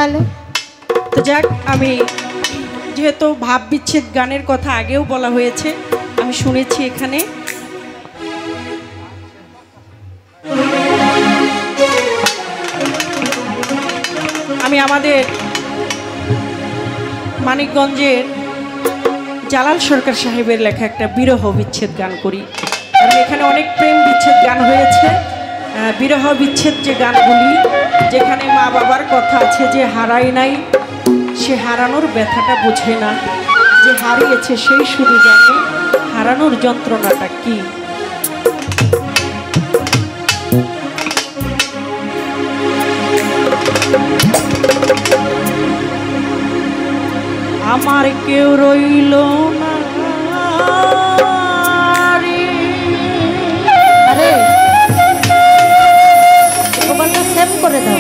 তাহলে তো যাক, আমি যেহেতু ভাব বিচ্ছেদ গানের কথা আগেও বলা হয়েছে, আমি শুনেছি এখানে। আমি আমাদের মানিকগঞ্জের জালাল সরকার সাহেবের লেখা একটা বিরহ বিচ্ছেদ গান করি, কারণ এখানে অনেক প্রেম বিচ্ছেদ গান হয়েছে। বিরহ বিচ্ছেদ যে গানগুলি, যেখানে মা বাবার কথা আছে, যে হারায় নাই সে হারানোর ব্যথাটা বোঝে না, যে হারিয়েছে সেই শুধু জানে হারানোর যন্ত্রণাটা কি। আমার কেউ রইল না রে। আরে মোবাইলটা সেভ করে দাও।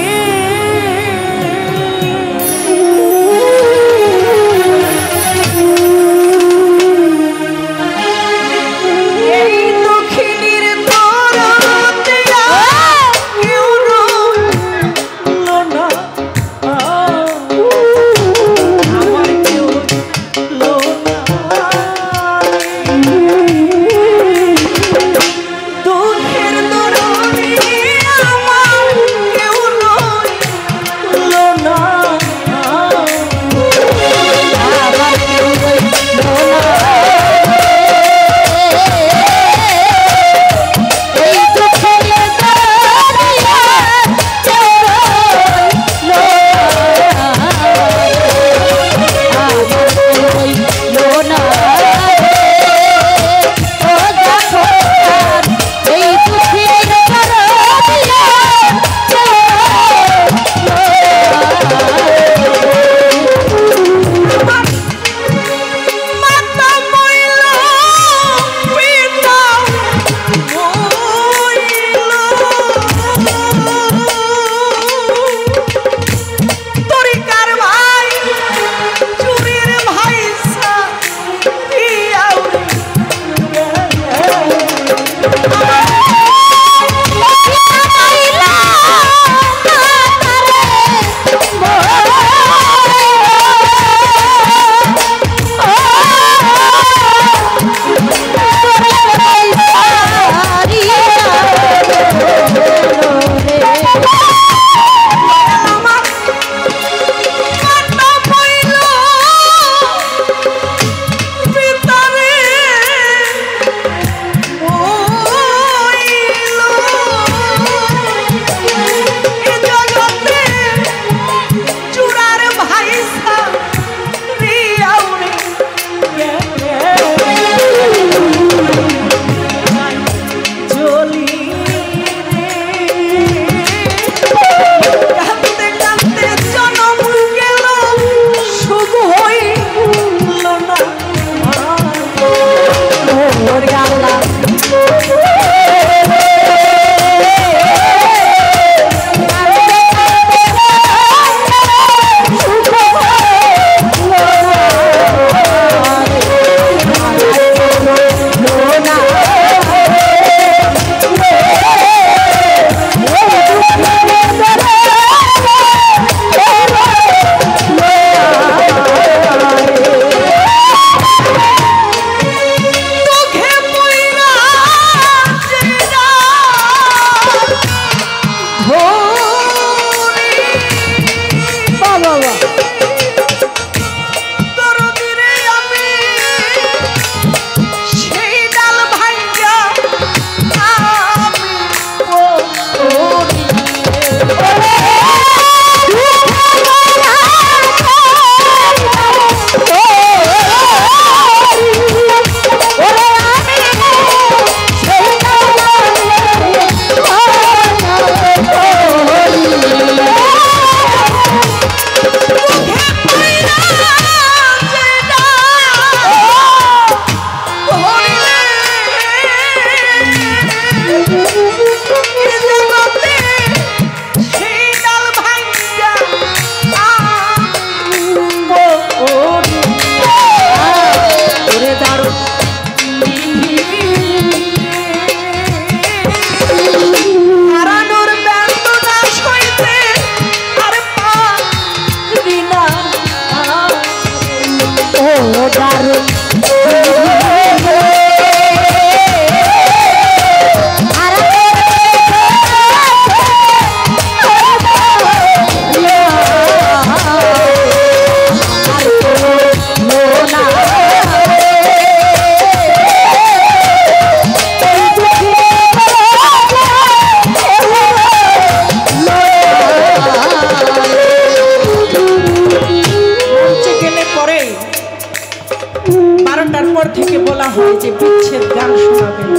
হয় যে বিচ্ছেদ গান শোনাবেন,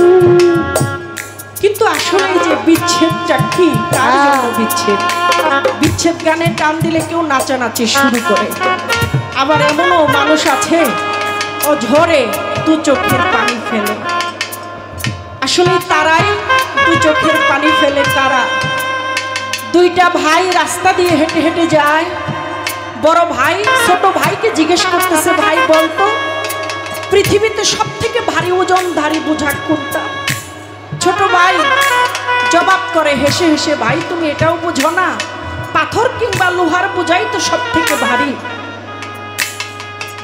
কিন্তু আসলে এই যে বিচ্ছেদটা কি, কার জন্য বিচ্ছেদ? বিচ্ছেদ গানে টান দিলে কেউ নাচানাচি শুরু করে, আবার এমনও মানুষ আছে ও ঝরে দু চোখের পানি ফেলে। আসলে তারাই দু চোখের পানি ফেলে কারা? দুইটা ভাই রাস্তা দিয়ে হেঁটে হেঁটে যায়, বড় ভাই ছোট ভাইকে জিজ্ঞেস করতেছে, ভাই বলতো পৃথিবীতে সব থেকে ভারী ওজনধারী বোঝা কোনটা? ছোট ভাই জবাব করে হেসে হেসে, ভাই তুমি এটাও বুঝো না, পাথর কিংবা লোহার বোঝাই তো সব থেকে ভারী।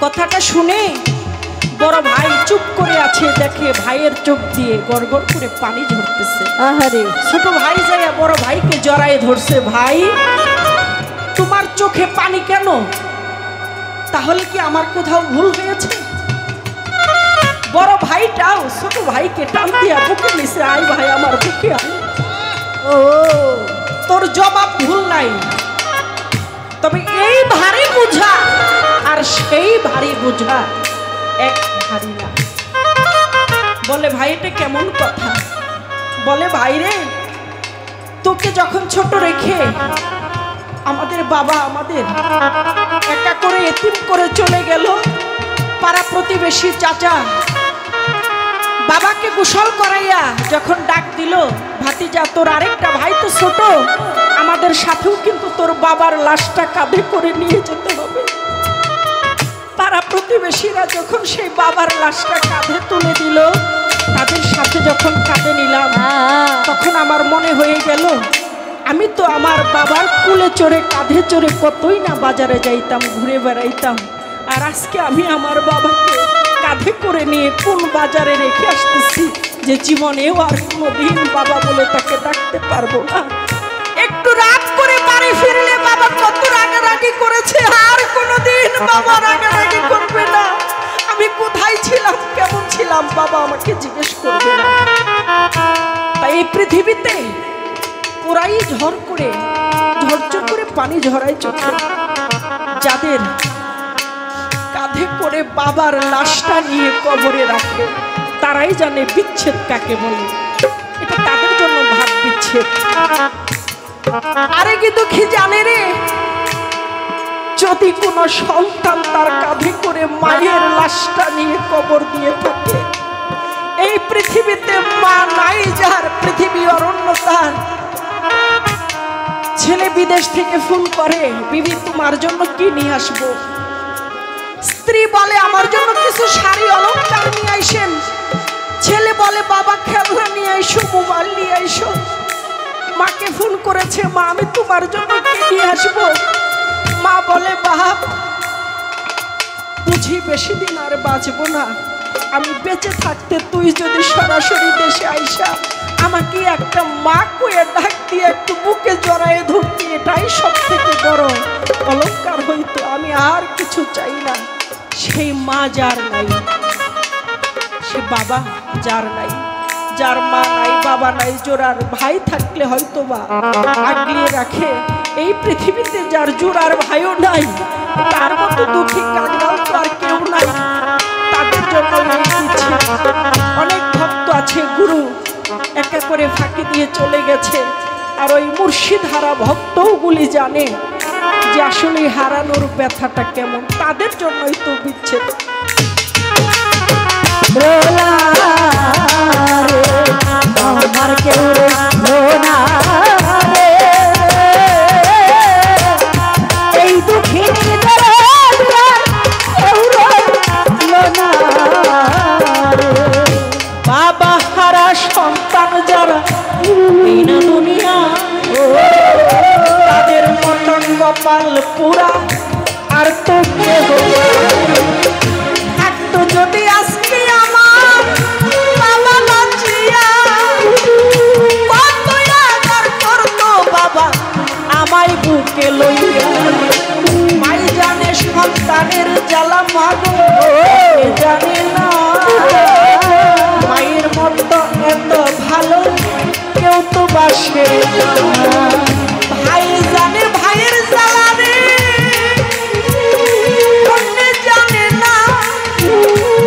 কথাটা শুনে বড় ভাই চুপ করে আছে, দেখে ভাইয়ের চোখ দিয়ে গড়গড় করে পানি ঝরতেছে। আহারে, ছোট ভাই যাইয়া বড় ভাইকে জড়ায় ধরছে, ভাই তোমার চোখে পানি কেন? তাহলে কি আমার কোথাও ভুল হয়েছে? বড় ভাইটাও ছোট ভাইকে টান দিয়া বুকে নিছে, আই ভাই আমার বুকে আয়। ও তোর জবাব ভুল নাই, তবে এই ভারী বোঝা আর সেই ভারী বোঝা এক ভারী না। বলে ভাই এটা কেমন কথা? বলে ভাই রে, তোকে যখন ছোট রেখে আমাদের বাবা আমাদের একা করে এতিম করে চলে গেল, পাড়া প্রতিবেশী চাচা বাবাকে গোসল করাইয়া যখন ডাক দিল, ভাতিজা তোর আরেকটা ভাই তো ছোট, আমাদের সাথেও কিন্তু তোর বাবার লাশটা কাঁধে করে নিয়ে যেতে হবে। পাড়া প্রতিবেশীরা যখন সেই বাবার লাশটা কাঁধে তুলে দিল, তাদের সাথে যখন কাঁধে নিলাম, তখন আমার মনে হয়ে গেল আমি তো আমার বাবার কুলে চড়ে কাঁধে চড়ে কতই না বাজারে যাইতাম, ঘুরে বেড়াইতাম, আর আজকে আমি আমার বাবাকে কাঁধে করে নিয়ে কোন বাজারে রেখে আসতেছি যে জীবনেও আর কোনোদিন বাবা বলে তাকে ডাকতে পারবো না। একটু রাগ করে বাড়ি ফিরলে বাবা কত রাগারাগি করেছে, আর কোনোদিন বাবা রাগারাগি করবে না। আমি কোথায় ছিলাম, কেমন ছিলাম, বাবা আমাকে জিজ্ঞেস করবে না। তাই এই পৃথিবীতে ওরাই ঝড় করে ঝরঝর করে পানি ঝরায় চোখে, যাদের কাঁধে করে বাবার লাশটা নিয়ে কবরে রাখে, তারাই জানে বিচ্ছেদ কাকে বলে। এটা তাদের জন্য ভাব বিচ্ছেদ। আরে কি দুঃখী জানে রে, যদি কোনো সন্তান তার কাঁধে করে মায়ের লাশটা নিয়ে কবর দিয়ে থাকে, এই পৃথিবীতে মা নাই যার, পৃথিবী অরণ্য তার। ছেলে বিদেশ থেকে ফোন করে, বিবি তোমার জন্য কি নিয়ে আসবো? স্ত্রী বলে আমার জন্য কিছু শাড়ি অলংকার নিয়ে আইসেন। ছেলে বলে বাবা খেলনা নিয়ে আইসো, মোবাইল নিয়ে আইসো। মাকে ফোন করেছে, মা আমি তোমার জন্য কি নিয়ে আসবো? মা বলে বাপ বুঝি বেশি দিন আর বাঁচবো না, আমি বেঁচে থাকতে তুই যদি সরাসরি দেশে আইসা আমাকে একটা মা কয়ে ডাক দিয়ে একটু বুকে জড়ায় ধরতি, এটাই সব থেকে বড় অলংকার হইতো, আমি আর কিছু চাই না। সেই মা যার নাই, সে বাবা যার নাই, যার মা নাই বাবা নাই, জোড়ার ভাই থাকলে হয়তো বা আগলিয়ে রাখে, এই পৃথিবীতে যার জোড়ার ভাইও নাই, তার মতো দুঃখী কান্নাও তো আর কেউ নাই। তাদের জন্য অনেক ভক্ত আছে, গুরু একা করে ফাঁকি দিয়ে চলে গেছে, আর ওই মুর্শিদ হারা ভক্তগুলি জানে যে আসলে হারানোর ব্যথাটা কেমন, তাদের জন্যই তো বিচ্ছেদ। আমার কেউ রোনা রে, এই দুঃখী বাবা হারা সন্তান যারা এই না দুনিয়া, তাদের মতন কপাল পুরা আর তো কেহ থাকতো যদি আজকে আমার বাবা বাঁচিয়া, কতই আদর করতো বাবা আমায় বুকে লইয়া। মাই জানে সন্তানের জ্বালা, মাগো জানে না, মায়ের মতো এত ভালো কেউ তো বাসে না। ভাই জানে ভাইয়ের জ্বালা রে, জানে না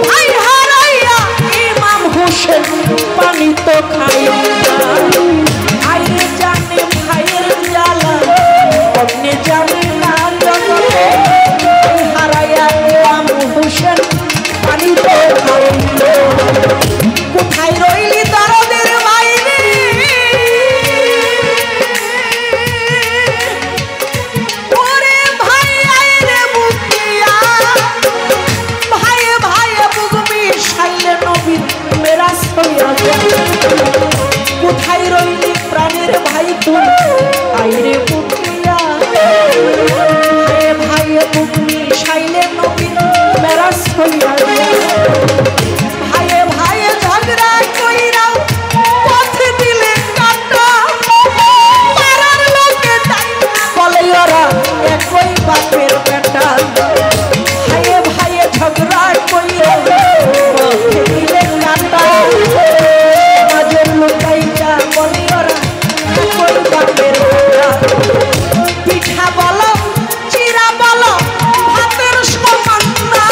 ভাই হারাইয়া না জগতে হারাইয়া ইমাম হোসেন পানিতে খাইল কোথায় রইলি দরদের বাইরে ওরে ভাই আইরে বুকিয়া ভাই ভাই বুগমি শাইলে নবী মেরা সইয়া কোথায় রইলি প্রাণের ভাই তুই আইরে বুকিয়া ভাই ভাই বুগমি শাইলে নবী মেরা সইয়া ভাইয়ে ভাইয়ে ঝগড়া কইরাও পথে দিলে কাটা পাড়ার লোকে বলে ওরা একই বাপের বেটা ভাইয়ে ভাইয়ে ঝগড়া কইরাও পথে দিলে কাটা মাঝের লোকাইটা বলে ওরা একই বাপের বেটা পিঠা বলো চিরা বলো হাতের সমান না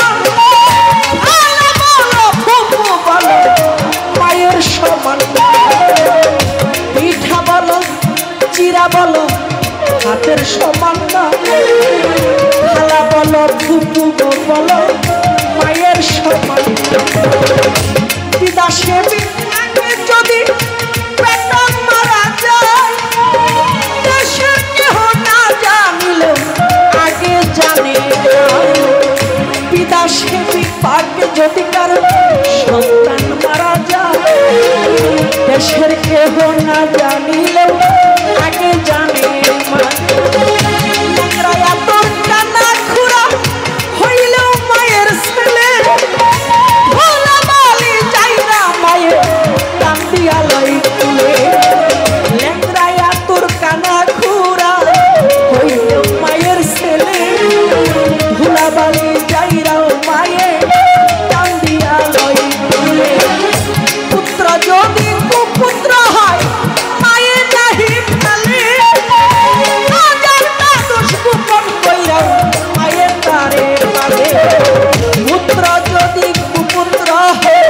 মায়ের সমান পিঠা বলো চিরা বলো হাতের সমান না খালা বলো ফুপু বলো মায়ের সমান বিদাসে যদি বেতন মারা যায় দেশের কেহ না জানিলেও আগে জানে বিদাসে বিপাকে যদি কারো সন্তান মারা যায় দেশের কেহ না জানিলেও আগে জানে তোর কানা খুড়া হইলেও মায়ের ছেলে ভোলা বালি যাই না মায়ের কান্দিয়া লই তুলে লেংরায়া তোর কানা খুড়া হইলেও মায়ের ছেলে ভোলা বালি যাই রাও মায়ের কান্দিয়া লই তুলে পুত্র যদি কুপুত্র হয় মায়ে নাহি ফেলে হাজারটা দোষ গোপন কইরাও মায়ের তারে মারে পুত্র যদি কুপুত্র হয়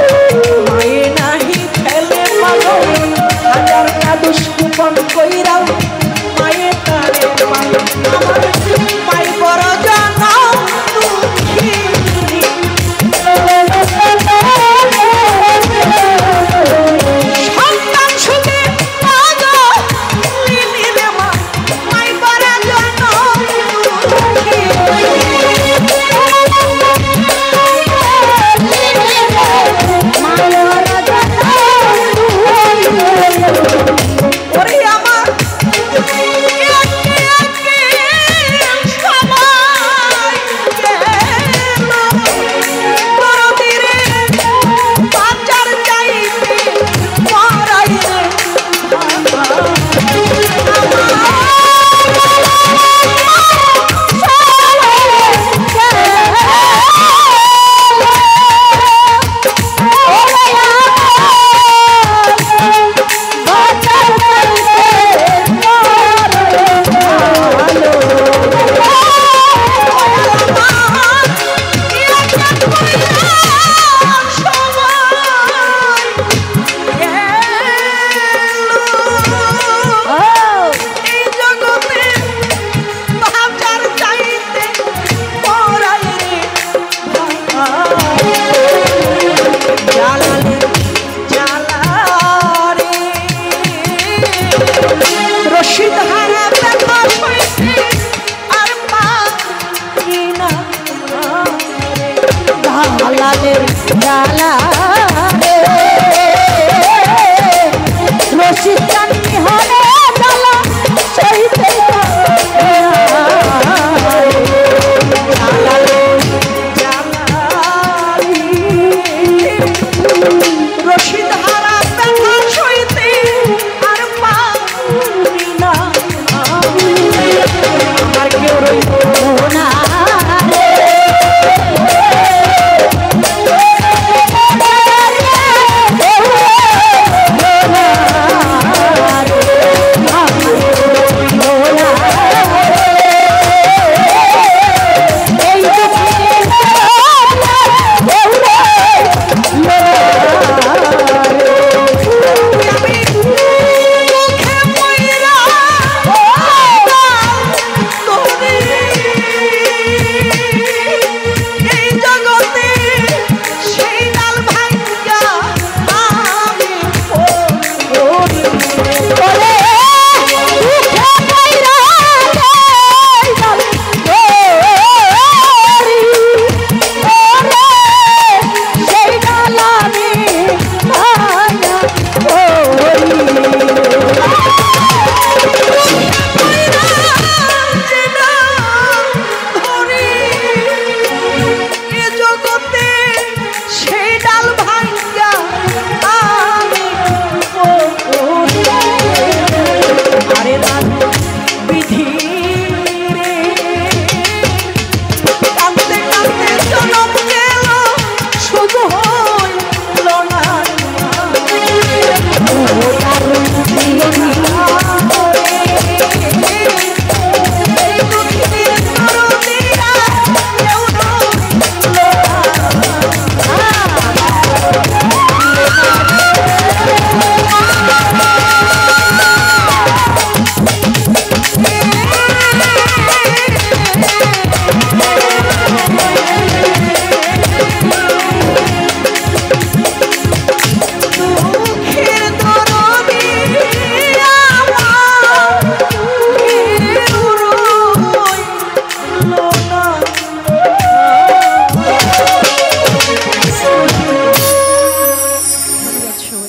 মায়ে নাহি ফেলে মাগো হাজারটা দোষ গোপন কইরাও মায়ের তারে মারে আমার মাই বড় জানা দুঃখী সন্তান সুখে আগো নিলে মা মাই বড় জানা দুঃখী ওরে আমার একে একে সবাই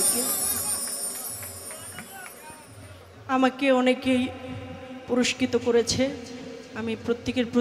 আপনাদেরকে। আমাকে অনেকেই পুরস্কৃত করেছে, আমি প্রত্যেকের প্রতি